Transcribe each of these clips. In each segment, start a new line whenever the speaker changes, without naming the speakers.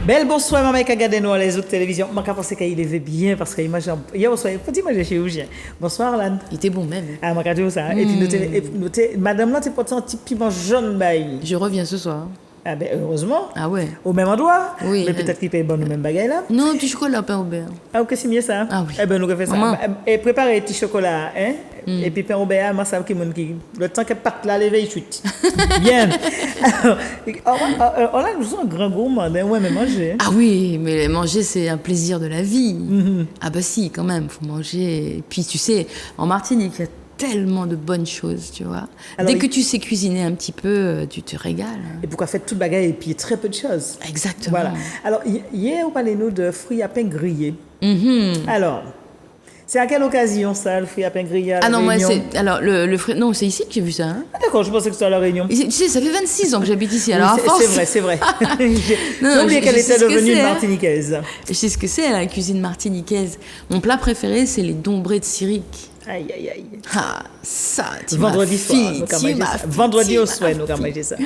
Belle bonsoir, maman, qui a gardé nous à les autres télévisions. Je pense qu'il est bien parce qu'il mange. Hier, bonsoir, il faut dire manger chez Ougien. Bonsoir, Lan.
Il était bon même.
Ah, je vais ça. Et puis, madame, là, tu portes un petit piment jaune, bail.
Je reviens ce soir.
Ah, ben, heureusement.
Ah ouais.
Au même endroit.
Oui.
Mais peut-être qu'il paye bon au même bagaille là.
Non, petit chocolat pain au beurre.
Ah, ok, c'est mieux ça.
Ah oui.
Eh ben, nous refait ça.
Maman.
Et préparez petit chocolat, hein. Et puis pain au beurre, moi, ça qui le temps qu'elle parte là, l'éveil chute. Bien. Alors, là, nous sommes un grand gourmand, hein. Ouais, mais manger.
Ah oui, mais manger c'est un plaisir de la vie. Ah bah si, quand même, faut manger. Et puis tu sais, en Martinique, il y a tellement de bonnes choses, tu vois.
Alors,
Dès que tu sais cuisiner un petit peu, tu te régales.
Et pourquoi faire toute bagaille et puis très peu de choses.
Exactement.
Voilà. Alors, hier, on parlait nous de fruits à pain grillés. Alors, c'est à quelle occasion ça, le fruit à pain grillé à la
Ah non, moi
Réunion?
c'est. Alors, le frais. Non, c'est ici que j'ai vu ça. Hein.
Ah, d'accord, je pensais que c'était à la Réunion.
Tu sais, ça fait 26 ans que j'habite ici.
Oui,
Alors, à force.
c'est vrai.
Non,
J'ai oublié
je
qu'elle
sais
était
ce que
devenue
c'est,
une
hein.
Martiniquaise.
Je sais ce que c'est, la cuisine martiniquaise. Mon plat préféré, c'est les dombrés de Syrique.
Aïe, aïe, aïe.
Ah, ça, tu
Vendredi soir,
m'as
nous
fait,
avons
tu
mangé
m'as
ça.
fait,
Vendredi
tu
au
m'as
soir, nous avons
fait.
mangé ça.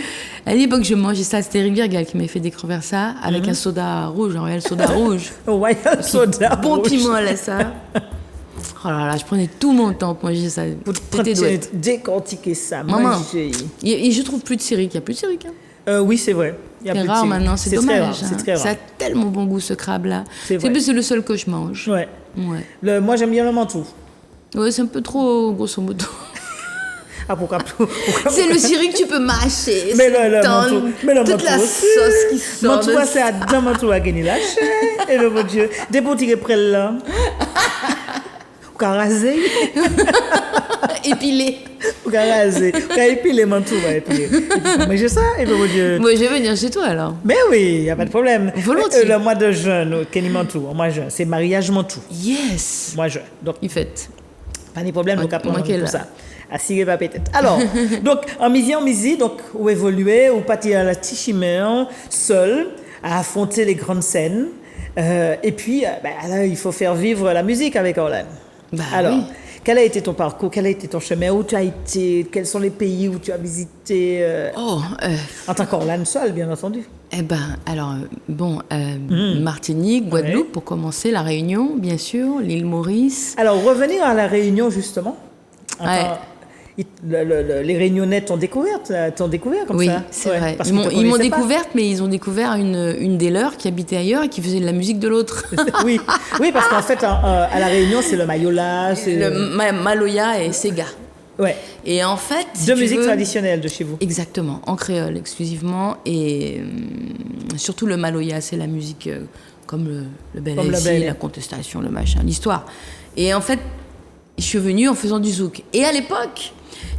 À l'époque, je mangeais ça, c'était Rivière Gal qui m'a fait découvrir ça, avec un soda rouge, un Royal soda rouge.
Royal soda
Bon
rouge.
piment, là, ça. Oh là là, je prenais tout mon temps pour manger ça. C'était douette.
Décortiquer ça,
Maman.
manger.
Et je trouve plus de Syrique, il n'y a plus de Syrique. Hein.
Oui, c'est vrai. Il y a
C'est
plus de
rare
tigre.
maintenant, c'est
très
dommage.
rare, c'est très rare.
Ça a tellement bon goût, ce crabe-là.
C'est vrai.
C'est le seul que je mange.
Ouais.
Ouais.
Moi, j'aime bien le mantou.
Ouais, c'est un peu trop, grosso modo.
Ah, pourquoi
C'est le Syrique que tu peux mâcher.
Mais
c'est
le
tendre,
mantou. Mais le
toute
mantou
la
aussi.
sauce qui sort.
Mantou, c'est à deux mantou à gagner lâché. Et le bon Dieu. Des boutiques près là. Ou qu'à raser.
Épilé.
Ou qu'à raser. Ou qu'à épiler mantou, va épiler. Et puis, manger ça, et le bon Dieu.
Moi, je vais venir chez toi alors.
Mais oui, il n'y a pas de problème.
Volontiers.
Le mois de juin, Kenny Mantou, moi juin, c'est mariage Mantou.
Yes.
Moi juin. Donc,
Il fait.
pas de problème, donc après,
Moi,
on
quelle
tout
là.
ça. Assis, pas peut-être. Alors, donc, en misi, donc, ou évoluer, ou partir à la Tichimère, seul, à affronter les grandes scènes. Et puis, là, il faut faire vivre la musique avec Orlan.
Bah,
Alors,
oui.
quel a été ton parcours? Quel a été ton chemin? Où tu as été? Quels sont les pays où tu as visité?
Oh,
En tant qu'Orlan seul, bien entendu.
eh ben, alors, Martinique, Guadeloupe,
Ouais.
pour commencer, La Réunion, bien sûr, l'île Maurice.
Alors, revenir à la Réunion, justement.
Ouais.
Les Réunionnais t'ont découvert comme
Oui,
ça.
c'est
Ouais,
vrai.
parce
Ils
qu'ils
m'ont
te
ils m'ont
connaissaient pas.
découverte, mais ils ont découvert une des leurs qui habitait ailleurs et qui faisait de la musique de l'autre.
Oui, parce qu'en fait, à la Réunion, c'est le Mayola, c'est
Maloya et Sega.
ouais,
Et en fait, si
deux
tu
musiques
veux-
traditionnelles de chez vous.
Exactement, en créole exclusivement. Et surtout le Maloya, c'est la musique comme le Bel
Comme le
Aïssi,
Bel Aïssi.
la contestation, le machin, l'histoire. Et en fait, je suis venue en faisant du zouk. Et à l'époque,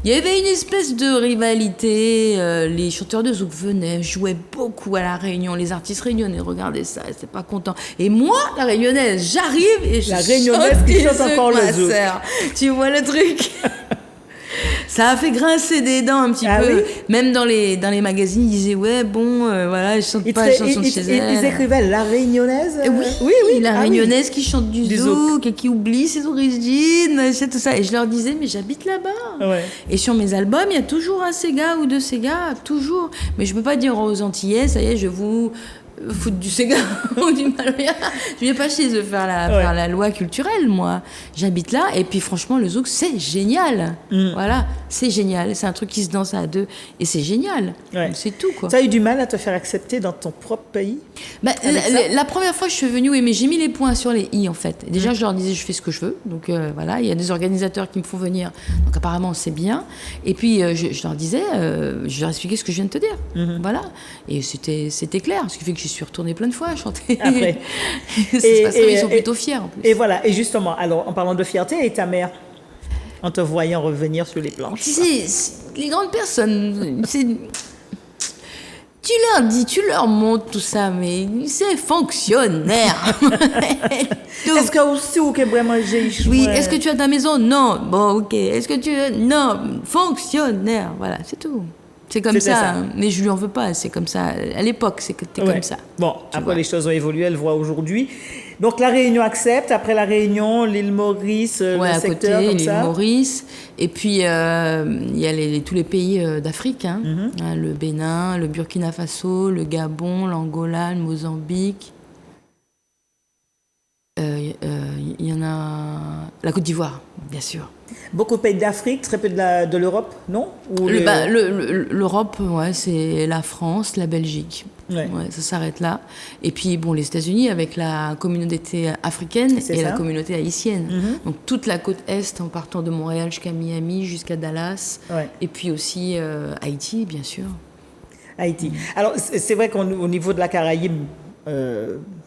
il y avait une espèce de rivalité. Les chanteurs de zouk venaient, jouaient beaucoup à la Réunion. Les artistes réunionnais regardaient ça, ils n'étaient pas contents. Et moi, la réunionnaise, j'arrive et je
La Réunionnaise
chante
qui
du
chante
zouk,
encore le
ma
zouk.
sœur. Tu vois le truc? Ça a fait grincer des dents un petit
Ah
peu.
oui?
Même dans les magazines, ils disaient ouais, bon, voilà, je chante pas la chanson de chez elle.
Ils écrivaient la Réunionnaise.
Oui, la
Ah oui.
réunionnaise qui chante du
Du
zouk et qui oublie ses origines, c'est tout ça. Et je leur disais, mais j'habite là-bas.
Ouais.
Et sur mes albums, il y a toujours un Sega ou deux Sega, toujours. Mais je peux pas dire aux Antillais, ça y est, je vous foutre du Sega ou du Maloya. Je viens pas chez eux faire la loi culturelle, moi. J'habite là, et puis franchement, le zouk, c'est génial. Voilà, c'est génial. C'est un truc qui se danse à deux, et c'est génial.
Ouais.
C'est tout, quoi.
Tu as eu du mal à te faire accepter dans ton propre pays?
Bah,
Avec ça
la première fois que je suis venue, oui, mais j'ai mis les points sur les i en fait. Déjà, je leur disais, je fais ce que je veux. Donc voilà, il y a des organisateurs qui me font venir. Donc apparemment, c'est bien. Et puis, je leur disais, je leur expliquais ce que je viens de te dire. Voilà. Et c'était clair. Ce qui fait que j'y suis retournée plein de fois à chanter.
Après.
Ça se passe très, ils sont plutôt fiers en plus.
Et voilà, et justement, alors en parlant de fierté, et ta mère, en te voyant revenir sur les planches?
Tu sais, les grandes personnes, tu leur dis, tu leur montres tout ça, mais c'est fonctionnaire. Tout.
Est-ce que aussi ou que vraiment j'ai échoué?
Oui, est-ce que tu as ta maison? Non. Bon, ok. Est-ce que tu... Non, fonctionnaire. Voilà, c'est tout. C'est comme
C'était
ça,
ça.
hein. Mais je lui en veux pas, c'est comme ça. À l'époque, c'était
Ouais.
comme ça.
Bon,
Tu
après
vois.
les choses ont évolué, elle voit aujourd'hui. Donc la Réunion accepte, après la Réunion, l'île Maurice,
Ouais,
le
à
secteur
côté,
comme
l'île
ça.
Maurice. Et puis, il y a tous les pays d'Afrique. Hein. Hein, le Bénin, le Burkina Faso, le Gabon, l'Angola, le Mozambique. Il y en a... La Côte d'Ivoire, bien sûr.
Beaucoup de pays d'Afrique, très peu de l'Europe, non? Ou
L'Europe, ouais, c'est la France, la Belgique.
Ouais.
Ouais, ça s'arrête là. Et puis, bon, les États-Unis avec la communauté africaine
C'est
et
ça.
la communauté haïtienne. Donc, toute la côte Est, en partant de Montréal jusqu'à Miami, jusqu'à Dallas.
Ouais.
Et puis aussi Haïti, bien sûr.
Haïti. Alors, c'est vrai qu'au niveau de la Caraïbe,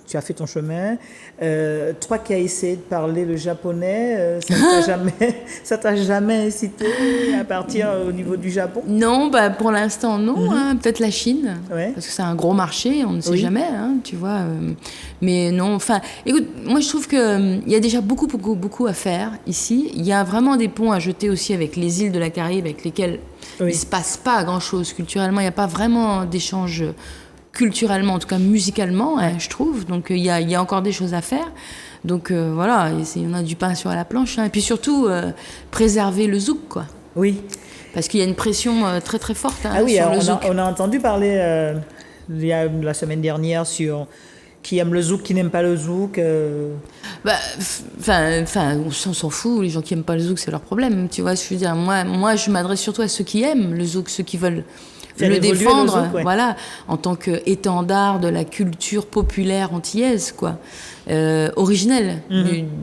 tu as fait ton chemin. Toi qui as essayé de parler le japonais, ça t'a jamais incité à partir au niveau du Japon?
Non, bah, pour l'instant, non. Hein. Peut-être la Chine,
Ouais.
parce que c'est un gros marché, on ne sait
Oui.
jamais, hein, tu vois. Mais non, enfin, écoute, moi je trouve qu'il y a déjà beaucoup à faire ici. Il y a vraiment des ponts à jeter aussi avec les îles de la Caraïbe, avec lesquelles
Oui.
il ne se passe pas grand-chose culturellement. Il n'y a pas vraiment d'échange culturellement, en tout cas musicalement, hein, je trouve. Donc il y a encore des choses à faire. Donc voilà, on a du pain sur la planche. Hein. Et puis surtout, préserver le zouk, quoi.
Oui.
Parce qu'il y a une pression très très forte hein,
Ah oui,
sur le
on
zouk.
a entendu parler il y a la semaine dernière sur qui aime le zouk, qui n'aime pas le zouk.
Bah, enfin, on s'en fout. Les gens qui aiment pas le zouk, c'est leur problème. Tu vois, je veux dire, moi, je m'adresse surtout à ceux qui aiment le zouk, ceux qui veulent
Faire
le
évoluer le
défendre,
zouk, ouais.
voilà, en tant qu'étendard de la culture populaire antillaise, quoi, originelle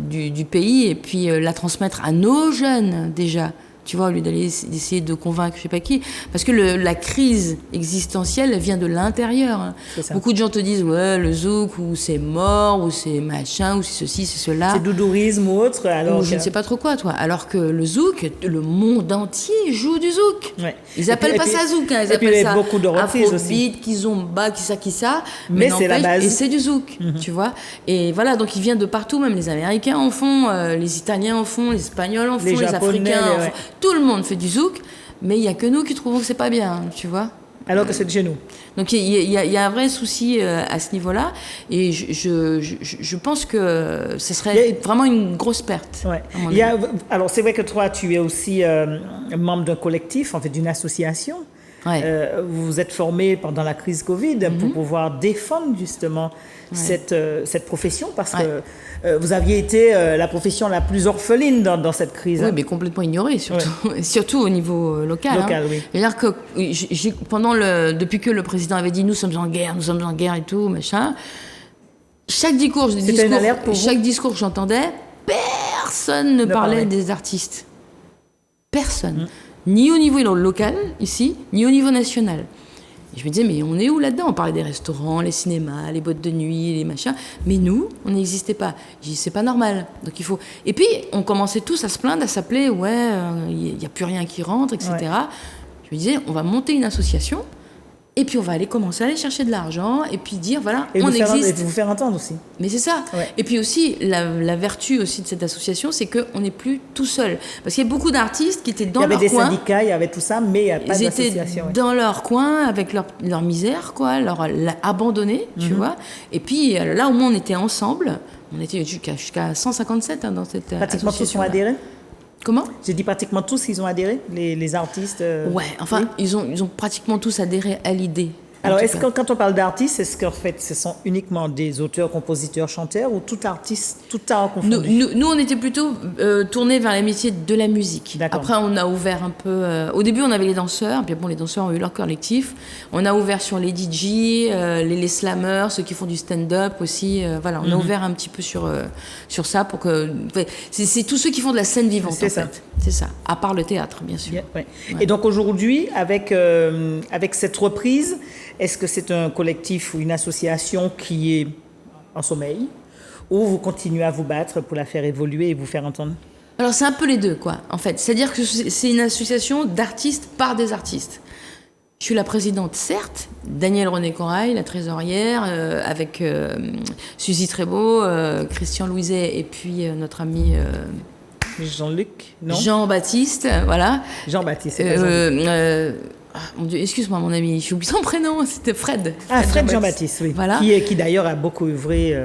du pays, et puis la transmettre à nos jeunes déjà. Tu vois, au lieu d'essayer de convaincre je sais pas qui. Parce que la crise existentielle, elle vient de l'intérieur.
C'est ça.
Beaucoup de gens te disent, ouais, le zouk, ou c'est mort, ou c'est machin, ou c'est ceci, c'est cela.
C'est doudourisme ou autre. Alors
Ou je ne sais pas trop quoi, toi. Alors que le zouk, le monde entier joue du zouk.
Ouais.
Ils appellent
Et
pas
puis-
ça zouk, hein. Ils
et puis,
appellent
il y a
ça
beaucoup de reprises aussi.
afrobeat, kizomba, qui ça.
Mais c'est la
n'empêche-
base.
Et c'est du zouk, tu vois. Et voilà, donc il vient de partout, même les Américains en font, les Italiens en font, les Espagnols en font,
Les
les
Japonais,
Africains en
ouais.
font. Tout le monde fait du zouk, mais il y a que nous qui trouvons que c'est pas bien, tu vois.
Alors que c'est de chez nous.
Donc il y a un vrai souci à ce niveau-là, et je pense que ce serait vraiment une grosse perte.
Ouais.
à mon
Il y a,
avis.
alors c'est vrai que toi, tu es aussi membre d'un collectif, en fait d'une association.
Ouais.
Vous vous êtes formé pendant la crise Covid pour pouvoir défendre justement cette profession parce que vous aviez été la profession la plus orpheline dans cette crise.
Oui,
hein.
mais complètement ignoré, surtout, et surtout au niveau local.
Local,
hein.
oui.
C'est-à-dire que depuis que le président avait dit nous sommes en guerre et tout, machin, chaque discours
une alerte pour vous
chaque discours que j'entendais, personne ne parlait
parlait.
des artistes. Personne. Ni au niveau local, ici, ni au niveau national. Et je me disais, mais on est où là-dedans? On parlait des restaurants, les cinémas, les boîtes de nuit, les machins. Mais nous, on n'existait pas. J'ai dit, c'est pas normal. Donc il faut. Et puis, on commençait tous à se plaindre, à s'appeler, ouais, il n'y a plus rien qui rentre, etc.
Ouais.
Je me disais, on va monter une association, et puis on va commencer à aller chercher de l'argent, et puis dire, voilà,
Et
on
vous faire,
existe.
et vous faire entendre aussi.
Mais c'est ça.
Ouais.
Et puis aussi, la vertu aussi de cette association, c'est qu'on n'est plus tout seul. Parce qu'il y a beaucoup d'artistes qui étaient dans
il y avait
leur
des
coin.
syndicats, il y avait tout ça, mais il n'y a pas
Ils étaient
d'association. ouais.
dans leur coin avec leur misère, quoi, abandonné, tu vois. Et puis là, au moins, on était ensemble. On était jusqu'à 157 hein, dans cette
Pratiquement tous
association.
ont adhéré.
Comment?
J'ai dit pratiquement tous, ils ont adhéré, les artistes.
Ouais, enfin,
oui.
ils ont pratiquement tous adhéré à l'idée. en
Alors,
tout
est-ce
cas.
que quand on parle d'artistes, est-ce qu'en fait, ce sont uniquement des auteurs, compositeurs, chanteurs ou tout artiste, tout art confondu?
Nous, on était plutôt tournés vers les métiers de la musique.
D'accord.
Après, on a ouvert un peu... au début, on avait les danseurs. Puis bon, les danseurs ont eu leur collectif. On a ouvert sur les DJ, les slammers, ceux qui font du stand-up aussi. Voilà, on a ouvert un petit peu sur ça pour que... ouais, c'est tous ceux qui font de la scène vivante,
C'est
en
ça.
fait. C'est ça. À part le théâtre, bien sûr.
Yeah, ouais. Et donc aujourd'hui, avec cette reprise, est-ce que c'est un collectif ou une association qui est en sommeil ou vous continuez à vous battre pour la faire évoluer et vous faire entendre?
Alors, c'est un peu les deux, quoi, en fait. C'est-à-dire que c'est une association d'artistes par des artistes. Je suis la présidente, certes, Danielle René Corail, la trésorière, avec Suzy Trébeau, Christian Louiset et puis notre ami
Jean-Luc? Non?
Jean-Baptiste, voilà.
Jean-Baptiste. c'est pas Jean-Luc.
Mon Dieu, excuse-moi mon ami, j'ai oublié son prénom, c'était Fred.
Fred Jean-Baptiste, oui.
Voilà.
Qui d'ailleurs a beaucoup œuvré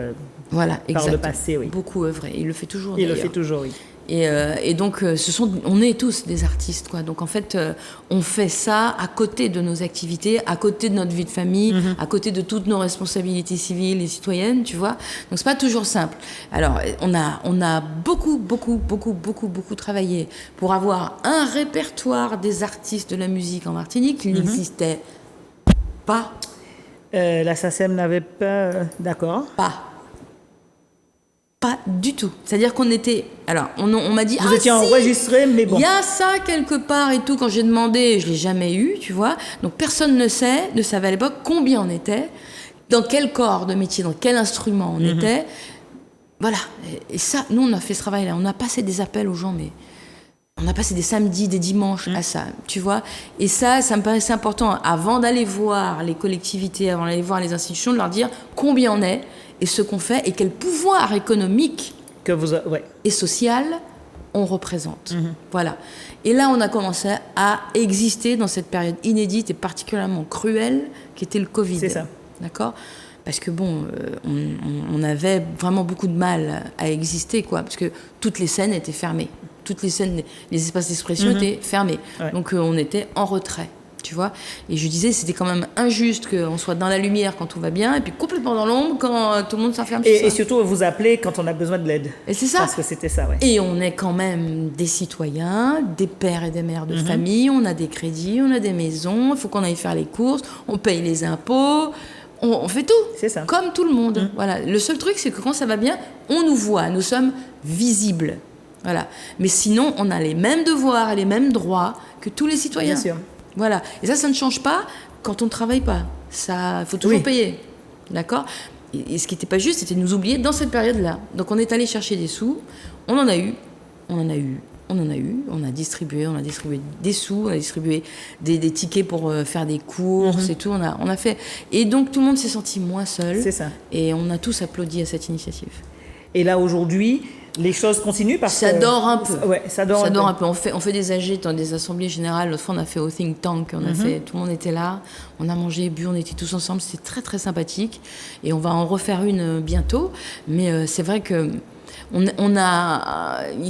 voilà,
par le passé, oui.
Beaucoup œuvré, il le fait toujours.
Il le fait toujours, oui.
Et donc, on est tous des artistes, quoi. Donc, en fait, on fait ça à côté de nos activités, à côté de notre vie de famille, à côté de toutes nos responsabilités civiles et citoyennes, tu vois. Donc, c'est pas toujours simple. Alors, on a beaucoup travaillé pour avoir un répertoire des artistes de la musique en Martinique qui n'existait pas.
La SACEM n'avait pas... d'accord.
Pas du tout. C'est-à-dire qu'on était... Alors, on m'a dit...
Vous étiez enregistré, mais bon.
Il y a ça quelque part et tout. Quand j'ai demandé, je ne l'ai jamais eu, tu vois. Donc, personne ne savait à l'époque combien on était, dans quel corps de métier, dans quel instrument on était. Voilà. Et ça, nous, on a fait ce travail-là. On a passé des appels aux gens, mais... On a passé des samedis, des dimanches à ça, tu vois. Et ça me paraissait important, avant d'aller voir les collectivités, avant d'aller voir les institutions, de leur dire combien on est, et ce qu'on fait, et quel pouvoir économique et social on représente. Voilà. Et là, on a commencé à exister dans cette période inédite et particulièrement cruelle qui était le Covid.
C'est ça.
D'accord ? Parce que bon, on avait vraiment beaucoup de mal à exister, quoi, parce que toutes les scènes étaient fermées. Toutes les scènes, les espaces d'expression étaient fermés. Ouais. Donc on était en retrait, tu vois. Et je disais, c'était quand même injuste qu'on soit dans la lumière quand tout va bien, et puis complètement dans l'ombre quand tout le monde s'enferme chez soi.
Et surtout, vous appelez quand on a besoin de l'aide.
Et c'est ça.
Parce que c'était ça, ouais.
Et on est quand même des citoyens, des pères et des mères de famille, on a des crédits, on a des maisons, il faut qu'on aille faire les courses, on paye les impôts... On fait tout,
c'est ça.
Comme tout le monde. Voilà. Le seul truc, c'est que quand ça va bien, on nous voit, nous sommes visibles. Voilà. Mais sinon, on a les mêmes devoirs et les mêmes droits que tous les citoyens.
Bien sûr.
Voilà. Et ça ne change pas quand on ne travaille pas. Il faut toujours payer. D'accord ? Et ce qui n'était pas juste, c'était de nous oublier dans cette période-là. Donc on est allé chercher des sous, on en a eu, on a distribué des sous, on a distribué des tickets pour faire des courses et tout, on a fait. Et donc tout le monde s'est senti moins seul.
C'est ça.
Et on a tous applaudi à cette initiative.
Et là aujourd'hui, les choses continuent parce
ça
que...
dort un peu.
Ouais, ça dort un peu.
On fait des AG dans des assemblées générales. L'autre fois, on a fait au think tank. Tout le monde était là. On a mangé, bu, on était tous ensemble. C'était très, très sympathique. Et on va en refaire une bientôt. Mais c'est vrai que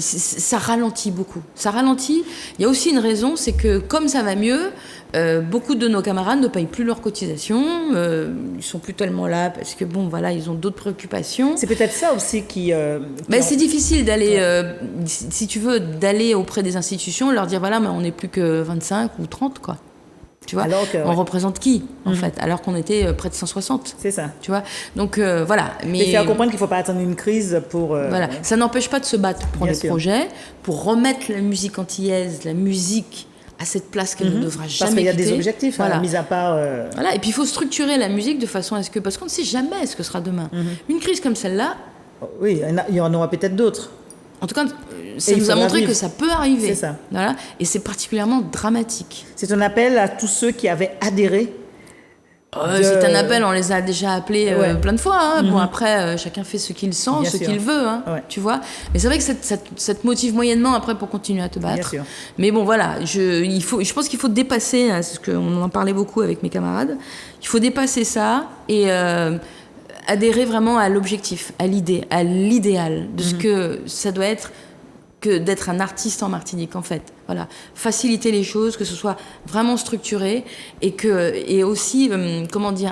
ça ralentit beaucoup. Ça ralentit. Il y a aussi une raison, c'est que comme ça va mieux, beaucoup de nos camarades ne payent plus leurs cotisations. Ils sont plus tellement là parce que bon, voilà, ils ont d'autres préoccupations.
C'est peut-être ça aussi qui.
C'est difficile d'aller, si tu veux, d'aller auprès des institutions, leur dire voilà, mais on n'est plus que 25 ou 30, quoi. Tu vois, on représente qui, en fait, alors qu'on était près de 160.
C'est ça.
Tu vois, donc voilà.
Mais faire comprendre qu'il ne faut pas attendre une crise pour...
Voilà, ça n'empêche pas de se battre pour les projets, pour remettre la musique antillaise, la musique à cette place qu'elle ne devra jamais quitter.
Parce qu'il y a des objectifs,
voilà.
Mis à part...
Voilà, et puis il faut structurer la musique de façon à ce que... Parce qu'on ne sait jamais ce que sera demain. Une crise comme celle-là...
Oui, il y en aura peut-être d'autres.
En tout cas, ça nous a montré que ça peut arriver.
C'est ça.
Voilà. Et c'est particulièrement dramatique.
C'est un appel à tous ceux qui avaient adhéré.
C'est un appel, on les a déjà appelés plein de fois. Hein. Bon, après, chacun fait ce qu'il sent, ce qu'il veut. Hein, tu vois. Mais c'est vrai que ça te motive moyennement après pour continuer à te battre.
Bien sûr.
Mais bon, voilà. Je pense qu'il faut dépasser, c'est ce qu'on en parlait beaucoup avec mes camarades, il faut dépasser ça et... adhérer vraiment à l'objectif, à l'idée, à l'idéal de ce que ça doit être que d'être un artiste en Martinique, en fait. Voilà. Faciliter les choses, que ce soit vraiment structuré et aussi,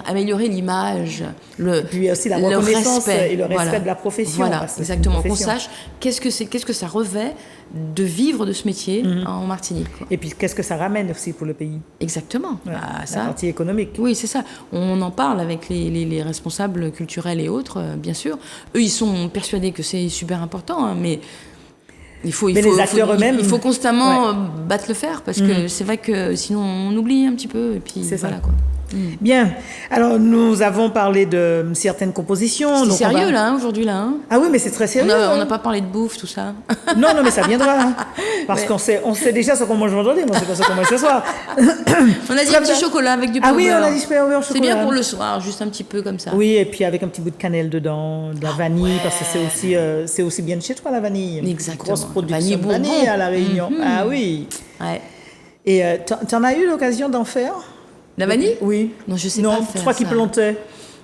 améliorer l'image,
et puis aussi la reconnaissance
respect,
et le respect de la profession.
Voilà, exactement. Qu'on sache qu'est-ce que ça revêt de vivre de ce métier en Martinique. Quoi.
Et puis, qu'est-ce que ça ramène aussi pour le pays ?
Exactement.
Ouais, la partie économique.
Oui, c'est ça. On en parle avec les responsables culturels et autres, bien sûr. Eux, ils sont persuadés que c'est super important, hein, mais... Il faut constamment battre le fer parce que c'est vrai que sinon on oublie un petit peu et puis voilà quoi.
Bien. Alors nous avons parlé de certaines compositions.
C'est sérieux là aujourd'hui là. Hein.
Ah oui, mais c'est très sérieux.
On n'a pas parlé de bouffe tout ça.
Non, mais ça viendra. Hein. Parce qu'on sait déjà ce qu'on mange aujourd'hui, mais on sait pas ce qu'on mange ce soir.
On a dit un petit chocolat avec du beurre.
Ah oui, on a dit au chocolat.
C'est bien pour le soir, juste un petit peu comme ça.
Oui, et puis avec un petit bout de cannelle dedans, de la vanille, parce que c'est aussi bien de chez toi la vanille.
Exactement.
Grosse production de vanille à La Réunion. Ah oui.
Ouais.
Et t'en as eu l'occasion d'en faire?
La vanille?
Oui.
Non, je sais
non,
pas faire
toi qui
ça.
plantais.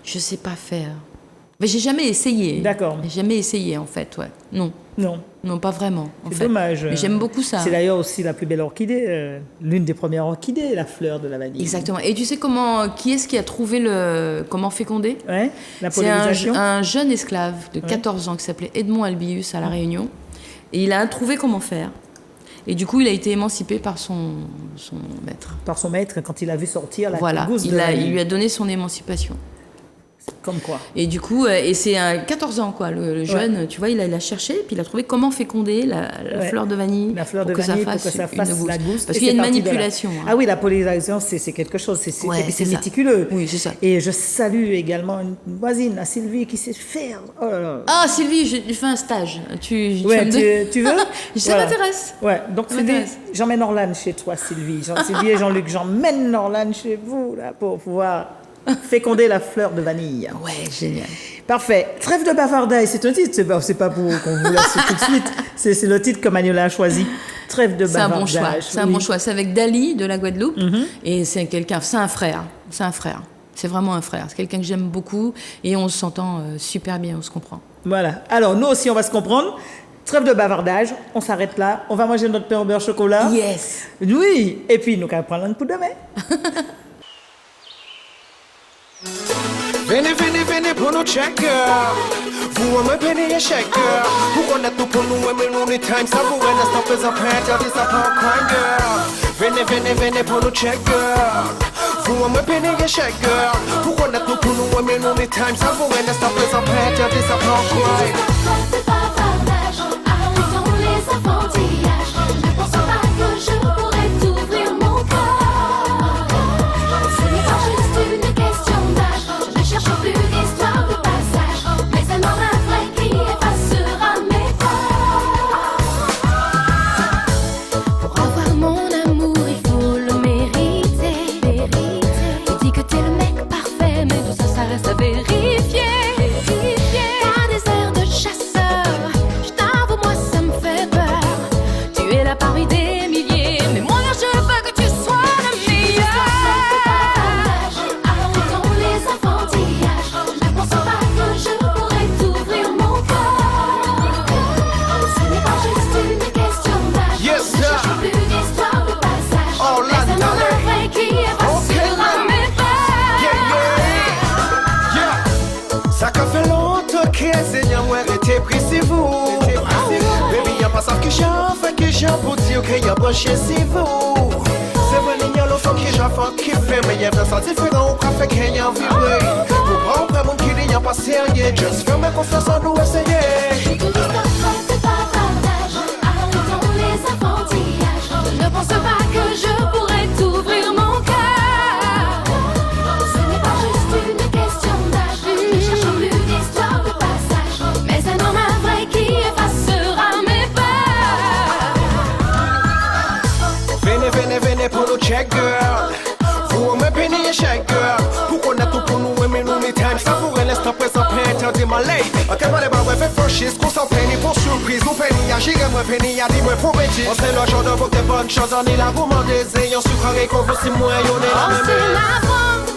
Je sais pas faire. Mais j'ai jamais essayé.
D'accord.
J'ai jamais essayé, en fait, ouais. Non.
Non.
Non, pas vraiment, en
C'est
fait.
dommage.
Mais j'aime beaucoup ça.
C'est d'ailleurs aussi la plus belle orchidée, l'une des premières orchidées, la fleur de la vanille.
Exactement. Et tu sais qui est-ce qui a trouvé comment féconder?
Ouais, la
C'est
pollinisation.
un jeune esclave de 14 ans qui s'appelait Edmond Albius à La Réunion. Et il a trouvé comment faire. Et du coup, il a été émancipé par son maître.
Par son maître, quand il a vu sortir la
Voilà,
gousse de vanille.
il lui a donné son émancipation.
Comme quoi.
Et du coup, et c'est à 14 ans, quoi, le jeune, tu vois, il a cherché, puis il a trouvé comment féconder la fleur de vanille.
La fleur de
pour
vanille
que
pour que ça fasse
une
la gousse.
Parce
Et
qu'il y a
c'est
une
parti de là.
manipulation. Hein.
Ah oui, la pollinisation, c'est quelque chose,
Ouais,
c'est
c'est ça.
méticuleux.
Oui, c'est ça.
Et je salue également une voisine, la Sylvie, qui sait faire. Oh là là.
Ah, Sylvie, j'ai fait un stage. Tu
Ouais,
vas me donner-
tu veux?
Ça m'intéresse.
Ouais, donc
Ça
Sylvie,
m'intéresse.
j'emmène Orlane chez toi, Sylvie. Sylvie et Jean-Luc, j'emmène Orlane chez vous, là, pour pouvoir féconder la fleur de vanille.
Ouais, génial.
Parfait. Trêve de bavardage, c'est un titre. C'est pas pour qu'on vous laisse tout de suite. C'est le titre que Manuela a choisi. Trêve de
C'est un
bavardage.
bon choix. C'est un
oui.
bon choix. C'est avec Dali de la Guadeloupe. Et c'est un frère. C'est un frère. C'est vraiment un frère. C'est quelqu'un que j'aime beaucoup. Et on s'entend super bien, on se comprend.
Voilà. Alors, nous aussi, on va se comprendre. Trêve de bavardage, on s'arrête là. On va manger notre pain au beurre chocolat.
Yes.
Oui. Et puis, nous allons prendre un coup de main.
Venez pour nous checker. Vous me payez chèque. Vous connaissez tout pour nous, mais nous, les times, ça vous reste, stop as a pet, this a punk crime girl. Venez pour nous checker. Vous me payez chèque. Vous connaissez tout pour nous, mais nous, les times, ça vous reste, stop as a pet, this a punk crime.
C'est pas bavardage, arrêtons les enfantillages. Ne pensons pas que je pourrais t'ouvrir mon cœur. Ce n'est pas juste une question d'âge. Je ne cherche plus d'histoire de passage, mais un homme vrai qui effacera mes peurs. Pour avoir mon amour, il faut le mériter. Tu dis que t'es le mec parfait, mais tout ça, ça reste à vérifier. T'as des airs de chasseur, je t'avoue, moi ça me fait peur. Tu es là parmi des milliers, mais moi je veux que tu sois le meilleur. Arrêtons les enfantillages, ne pensons pas que je pourrais t'ouvrir mon cœur. Ce n'est pas juste une question d'âge,
Yes,
je ne
sir.
cherche plus d'histoire de passage,
Oh,
mais un
Lana,
homme vrai qui effacera mes peurs.
Yeah. Ça fait longtemps que Seigneur moi été pris si vous. Baby, y'a pas ça que j'en fais que j'en pour dire que y'a branché si vous. C'est vrai, il y a le fond qui j'en fais qui fait, mais y'a ça différent au café qu'il y a vibré. Pour prendre mon qui n'est pas sérieux, just fais mes confiance en nous essayer.
Que l'histoire c'est pas bavardage, arrêtons les enfantillages. Ne pense pas que je pourrais t'ouvrir mon cœur. Ce n'est pas juste une question d'âge, ne cherchons plus d'histoire de passage, mais un homme vrai qui effacera mes peurs.
Venez pour nous check girl. Vous me payez chèque girl. Pour qu'on a tout pour nous, mais nous les times, ça vous reste à présent, peintre de ma lady. Ok, moi les barres, fait franchise, qu'on s'en peine pour surprise. Nous peine, à giga, moi peine, à dit, moi pour bêtise. On sait le genre de vos bonnes choses, on est là, vous m'en désayez, on sucre et qu'on veut si moi, on est là,
Oh, c'est la France.